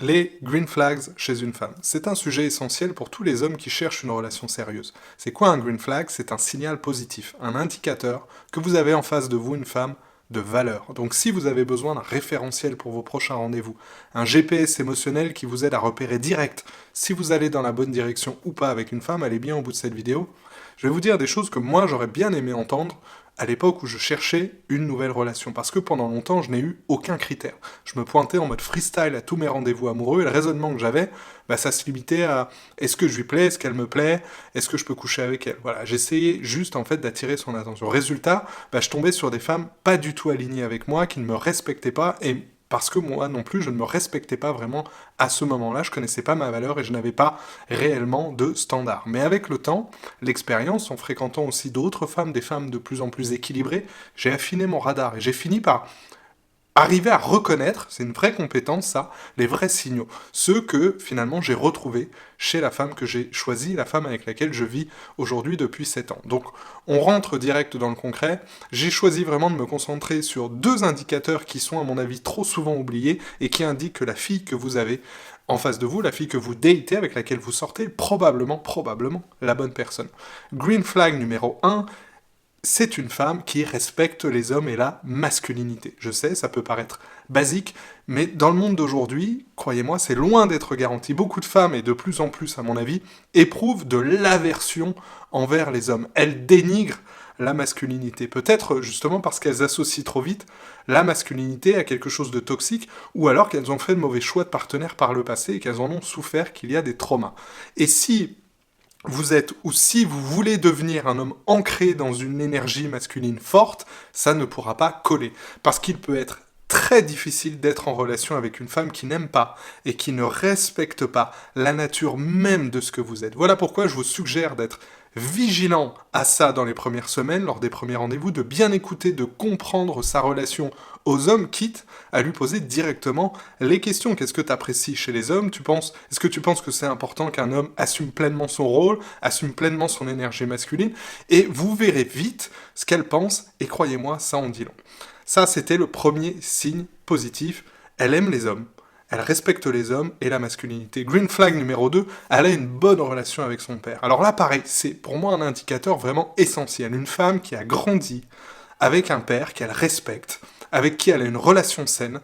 Les green flags chez une femme. C'est un sujet essentiel pour tous les hommes qui cherchent une relation sérieuse. C'est quoi un green flag? C'est un signal positif, un indicateur que vous avez en face de vous une femme de valeur. Donc si vous avez besoin d'un référentiel pour vos prochains rendez-vous, un GPS émotionnel qui vous aide à repérer direct si vous allez dans la bonne direction ou pas avec une femme, allez bien au bout de cette vidéo. Je vais vous dire des choses que moi j'aurais bien aimé entendre à l'époque où je cherchais une nouvelle relation. Parce que pendant longtemps, je n'ai eu aucun critère. Je me pointais en mode freestyle à tous mes rendez-vous amoureux, et le raisonnement que j'avais, ça se limitait à est-ce que je lui plais, est-ce qu'elle me plaît, est-ce que je peux coucher avec elle. Voilà, j'essayais juste en fait d'attirer son attention. Résultat, je tombais sur des femmes pas du tout alignées avec moi, qui ne me respectaient pas, et parce que moi non plus, je ne me respectais pas vraiment à ce moment-là, je connaissais pas ma valeur et je n'avais pas réellement de standard. Mais avec le temps, l'expérience, en fréquentant aussi d'autres femmes, des femmes de plus en plus équilibrées, j'ai affiné mon radar et j'ai fini par arriver à reconnaître, c'est une vraie compétence ça, les vrais signaux. Ceux que finalement j'ai retrouvés chez la femme que j'ai choisie, la femme avec laquelle je vis aujourd'hui depuis 7 ans. Donc on rentre direct dans le concret. J'ai choisi vraiment de me concentrer sur deux indicateurs qui sont à mon avis trop souvent oubliés et qui indiquent que la fille que vous avez en face de vous, la fille que vous datez, avec laquelle vous sortez, est probablement la bonne personne. Green flag numéro 1, c'est une femme qui respecte les hommes et la masculinité. Je sais, ça peut paraître basique, mais dans le monde d'aujourd'hui, croyez-moi, c'est loin d'être garanti. Beaucoup de femmes, et de plus en plus à mon avis, éprouvent de l'aversion envers les hommes. Elles dénigrent la masculinité. Peut-être justement parce qu'elles associent trop vite la masculinité à quelque chose de toxique, ou alors qu'elles ont fait de mauvais choix de partenaires par le passé et qu'elles en ont souffert, qu'il y a des traumas. Et si vous êtes, ou si vous voulez devenir un homme ancré dans une énergie masculine forte, ça ne pourra pas coller. Parce qu'il peut être très difficile d'être en relation avec une femme qui n'aime pas et qui ne respecte pas la nature même de ce que vous êtes. Voilà pourquoi je vous suggère d'être vigilant à ça dans les premières semaines, lors des premiers rendez-vous, de bien écouter, de comprendre sa relation aux hommes, quitte à lui poser directement les questions. Qu'est-ce que tu apprécies chez les hommes? Est-ce que tu penses que c'est important qu'un homme assume pleinement son rôle, assume pleinement son énergie masculine? Et vous verrez vite ce qu'elle pense, et croyez-moi, ça en dit long. Ça, c'était le premier signe positif. Elle aime les hommes. Elle respecte les hommes et la masculinité. Green flag numéro 2, elle a une bonne relation avec son père. Alors là, pareil, c'est pour moi un indicateur vraiment essentiel. Une femme qui a grandi avec un père qu'elle respecte, avec qui elle a une relation saine,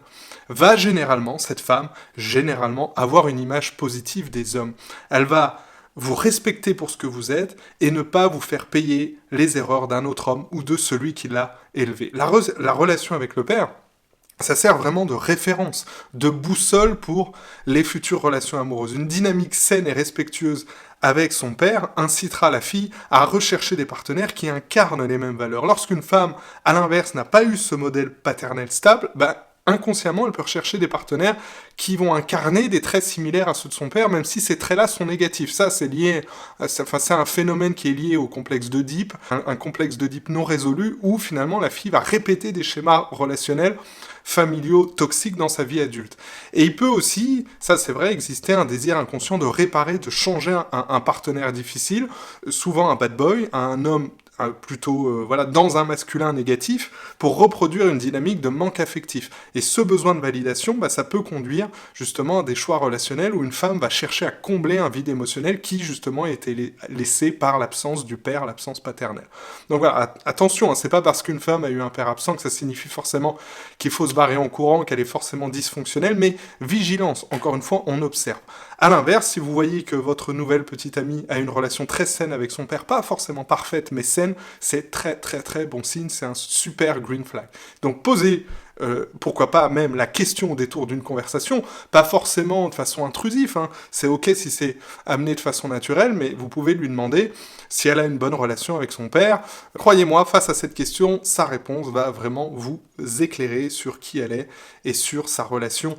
va généralement, cette femme, généralement, avoir une image positive des hommes. Elle va vous respecter pour ce que vous êtes et ne pas vous faire payer les erreurs d'un autre homme ou de celui qui l'a élevé. La relation avec le père, ça sert vraiment de référence, de boussole pour les futures relations amoureuses. Une dynamique saine et respectueuse avec son père incitera la fille à rechercher des partenaires qui incarnent les mêmes valeurs. Lorsqu'une femme, à l'inverse, n'a pas eu ce modèle paternel stable, inconsciemment, elle peut rechercher des partenaires qui vont incarner des traits similaires à ceux de son père, même si ces traits-là sont négatifs. Ça, c'est lié, c'est un phénomène qui est lié au complexe d'Oedipe, un complexe d'Oedipe non résolu, où finalement la fille va répéter des schémas relationnels familiaux toxiques dans sa vie adulte. Et il peut aussi, ça c'est vrai, exister un désir inconscient de réparer, de changer un partenaire difficile, souvent un bad boy, un homme plutôt dans un masculin négatif, pour reproduire une dynamique de manque affectif. Et ce besoin de validation, ça peut conduire justement à des choix relationnels où une femme va chercher à combler un vide émotionnel qui justement a été laissé par l'absence du père, l'absence paternelle. Donc voilà, attention, c'est pas parce qu'une femme a eu un père absent que ça signifie forcément qu'il faut se barrer en courant, qu'elle est forcément dysfonctionnelle, mais vigilance, encore une fois, on observe. A l'inverse, si vous voyez que votre nouvelle petite amie a une relation très saine avec son père, pas forcément parfaite, mais saine, c'est très très très bon signe, c'est un super green flag. Donc posez, pourquoi pas même la question au détour d'une conversation, pas forcément de façon intrusive, c'est ok si c'est amené de façon naturelle, mais vous pouvez lui demander si elle a une bonne relation avec son père. Croyez-moi, face à cette question, sa réponse va vraiment vous éclairer sur qui elle est et sur sa relation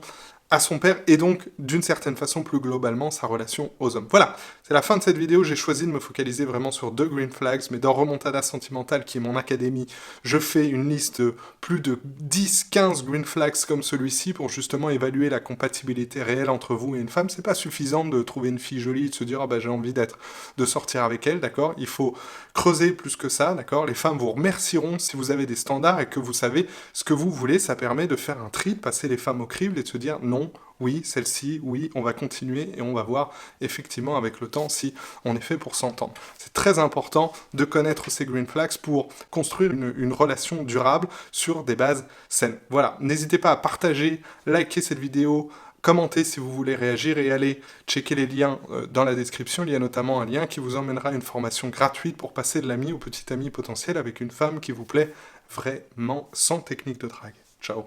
à son père, et donc, d'une certaine façon, plus globalement, sa relation aux hommes. Voilà, c'est la fin de cette vidéo, j'ai choisi de me focaliser vraiment sur 2 green flags, mais dans Remontada Sentimentale, qui est mon académie, je fais une liste de plus de 10-15 green flags comme celui-ci, pour justement évaluer la compatibilité réelle entre vous et une femme. C'est pas suffisant de trouver une fille jolie et de se dire, j'ai envie de sortir avec elle, d'accord? Il faut creuser plus que ça, d'accord? Les femmes vous remercieront si vous avez des standards et que vous savez ce que vous voulez, ça permet de faire un tri, de passer les femmes au crible et de se dire non oui, celle-ci, oui, on va continuer et on va voir effectivement avec le temps si on est fait pour s'entendre. C'est très important de connaître ces green flags pour construire une relation durable sur des bases saines. Voilà, n'hésitez pas à partager, liker cette vidéo, commentez si vous voulez réagir et allez checker les liens dans la description. Il y a notamment un lien qui vous emmènera à une formation gratuite pour passer de l'ami au petit ami potentiel avec une femme qui vous plaît vraiment sans technique de drague. Ciao.